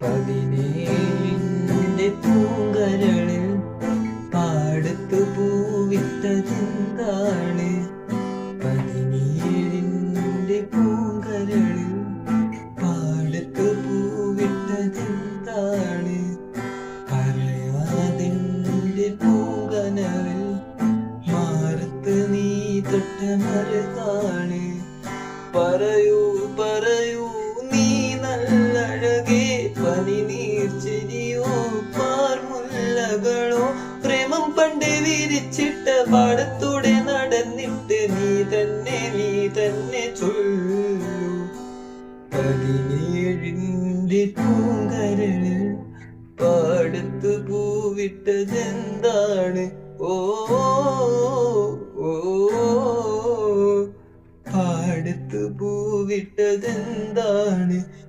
പതിനേഴിന്റെ പൂങ്കരളിൽ പാടത്തു പൂവിട്ടതെന്താണ്? പതിനേഴിന്റെ പൂങ്കരളിൽ പാടത്തു പൂവിട്ടതെന്താണ്? പറയാതിന്റെ പൂങ്കനവിൽ മാറത്ത് നീ തൊട്ട മരുതാണ്. പറയൂ പറയൂ നീ നല്ലഴകേ, പനിനീർ ചെരിയോ പാർമുല്ലകളോ, പ്രേമം പണ്ട് വിരിച്ചിട്ട പാടത്തൂടെ നടന്നിട്ട് നീ തന്നെ ചൊല്ലൂ. പതിനേഴിന്റെ പൂങ്കരളിൽ പാടത്ത് പൂവിട്ടതെന്താണ്? ഓ പാടത്ത് പൂവിട്ടതെന്താണ്?